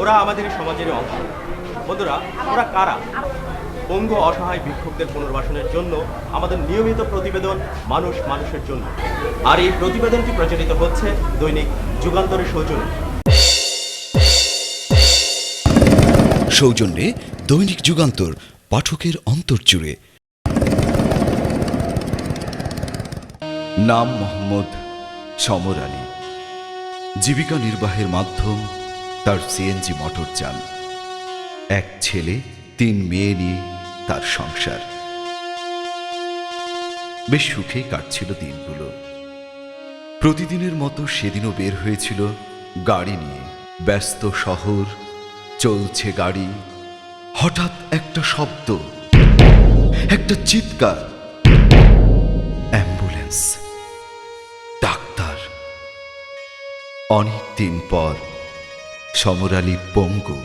ওরা আমাদের এই সমাজের অংশ। বন্ধুরা, ওরা কারা? পঙ্গু অসহায় ভিক্ষুকদের পুনর্বাসনের জন্য আমাদের নিয়মিত প্রতিবেদন মানুষ মানুষের জন্য। আর এই প্রতিবেদনটি প্রচারিত হচ্ছে দৈনিক যুগান্তরের সৌজন্যে। সৌজন্যে দৈনিক যুগান্তর, পাঠকের অন্তর্জুড়ে। নাম মোহাম্মদ সমর আলী। জীবিকা নির্বাহের মাধ্যম তার সিএনজি মোটরযান। এক ছেলে 3 মেয়ে নিয়ে তার সংসার। বেশ সুখেই কাটছিল দিনগুলো। প্রতিদিনের মতো সেদিনও বের হয়েছিল গাড়ি নিয়ে। ব্যস্ত শহর, চলছে গাড়ি। হঠাৎ একটা শব্দ, একটা চিৎকার। Ambulance, doctor. অনেক দিন পর সমর আলী পঙ্গু।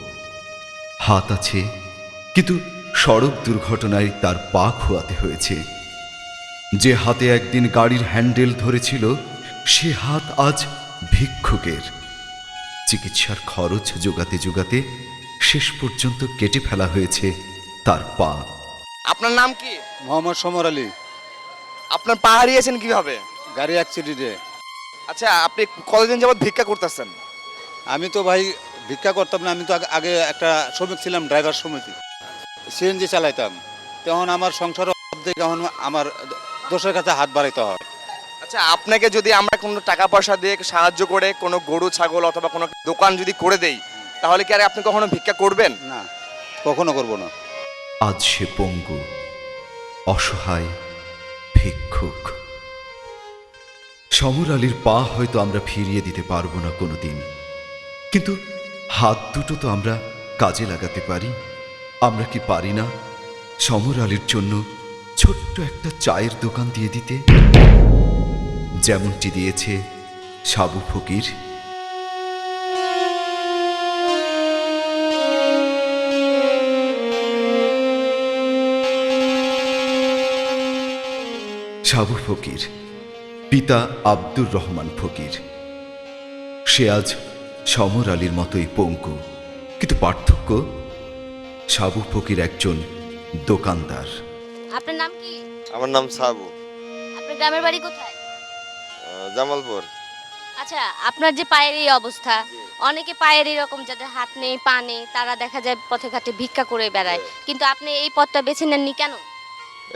হাত আছে, কিন্তু সড়ক দুর্ঘটনায় তার পা খোয়াতে হয়েছে। যে হাতে একদিন গাড়ির হ্যান্ডেল ধরেছিল, সে হাত আজ ভিক্ষুকের। চিকিৎসার খরচ জোগাতে জোগাতে শেষ পর্যন্ত কেটে ফেলা হয়েছে তার পা। আপনার নাম কি? মোহাম্মদ সমর আলী। আপনার পা হারিয়েছেন কিভাবে? গাড়ি অ্যাক্সিডেন্টে। আচ্ছা, আপনি কতদিন যাবত ভিক্ষা করতেছেন? আমি তো ভাই ভিক্ষা করতাম না, আমি তো আগে একটা শ্রমিক ছিলাম, ড্রাইভার সমিতি, সিএনজি চালাইতাম। তখন আমার সংসার অর্ধেক, এখন আমার দোষের কাছে হাত বাড়াইতে হয়। আচ্ছা, আপনাকে যদি আমরা কোনো টাকা পয়সা দিয়ে সাহায্য করে কোনো গরু ছাগল অথবা কোনো দোকান যদি করে দেই, তাহলে কি আর আপনি কখনো ভিক্ষা করবেন? না, কখনো করবো না। আজ সে পঙ্গু, অসহায় ভিক্ষুক। সমর আলীর পা হয়তো আমরা ফিরিয়ে দিতে পারবো না কোনোদিন, কিন্তু হাত দুটো তো আমরা কাজে লাগাতে পারি। আমরা কি পারি না সমর আলীর জন্য ছোট্ট একটা চায়ের দোকান দিয়ে দিতে, যেমনটি দিয়েছে সাবু ফকির? সাবু ফকির, পিতা আব্দুর রহমান ফকির। সে আজ সমর আলীর মতোই পঙ্গু, কিন্তু পার্থক্য, সাবু ফকির একজন দোকানদার। আপনার নাম কি? আমার নাম সাবু। আপনার গ্রামের বাড়ি কোথায়? জামালপুর। আচ্ছা, আপনার যে পায়ের এই অবস্থা, অনেকে পায়ের এরকম যাদের হাত নেই পা নেই, তারা দেখা যায় পথে ঘাটে ভিক্ষা করে বেড়ায়, কিন্তু আপনি এই পথটা বেছে নেননি কেন?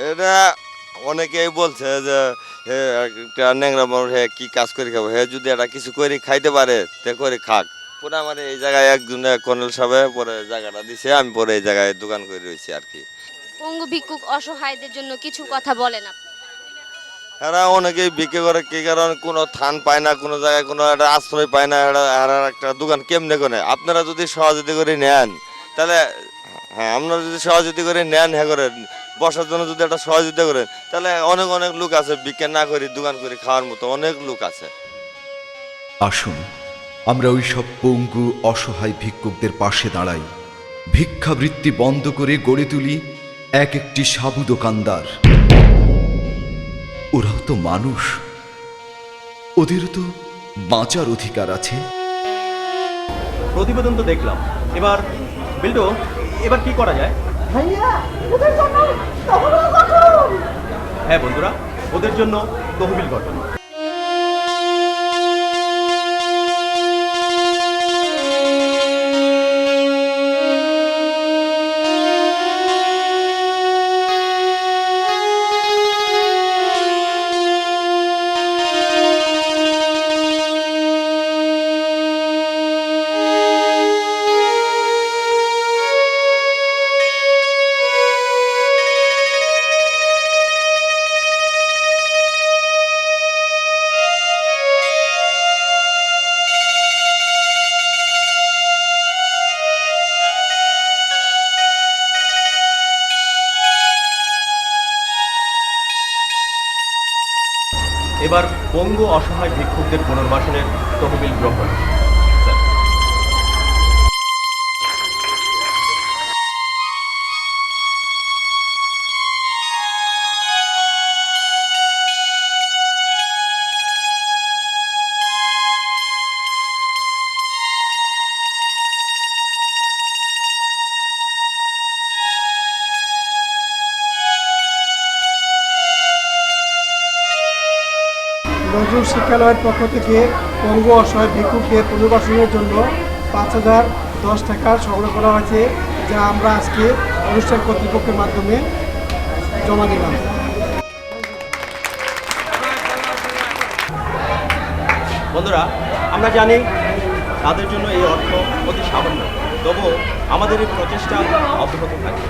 এটা অনেকেই বলছে যে একটা ন্যাংরা মানুষ হে কি কাজ করে খাবো, হে যদি এটা কিছু করে খাইতে পারে তে করে খাক। পরে আমার এই জায়গায় একজন কর্নেল সাহেব পরে জায়গাটা দিছে, আমি পরে এই জায়গায় দোকান করে রয়েছি আর কি। পঙ্গু ভিক্ষুক অসহায়দের জন্য কিছু কথা বলেন আপনি। এরা অনেকেই বিক্রি করে, কি কারণ কোনো থান পায় না, কোনো জায়গায় কোনো একটা আশ্রয় পায় না, এরা একটা দোকান কেমনে করে। আপনারা যদি সহযোগিতা করে নেন তাহলে, হ্যাঁ, আপনারা যদি সহযোগিতা করে নেন, হ্যাঁ করেন বসার জন্য যদি একটা সহযোগিতা করেন, তাহলে অনেক অনেক লোক আছে বিক্রি না করি দোকান করে খাওয়ার মতো অনেক লোক আছে। আসুন আমরা ওই সব পঙ্গু অসহায় ভিক্ষুকদের পাশে দাঁড়াই। ভিক্ষাবৃত্তি বন্ধ করে গড়ে তুলি এক একটি সাবু দোকানদার। ওরাও তো মানুষ, ওদেরও তো বাঁচার অধিকার আছে। প্রতিবেদন তো দেখলাম, এবার বিল্ডু, এবার কি করা যায়? হ্যাঁ বন্ধুরা, ওদের জন্য তহবিল গঠন। এবার পঙ্গু অসহায় ভিক্ষুকদের পুনর্বাসনের তহবিল গ্রহণ। নজরুল শিক্ষালয়ের পক্ষ থেকে পঙ্গু অসহায় ভিক্ষুকদের পুনর্বাসনের জন্য 5,010 টাকা সংগ্রহ করা হয়েছে, যা আমরা আজকে অনুষ্ঠান কর্তৃপক্ষের মাধ্যমে জমা দিলাম। বন্ধুরা, আমরা জানি তাদের জন্য এই অর্থ অতি সামান্য, তবুও আমাদের এই প্রচেষ্টা অব্যাহত থাকে।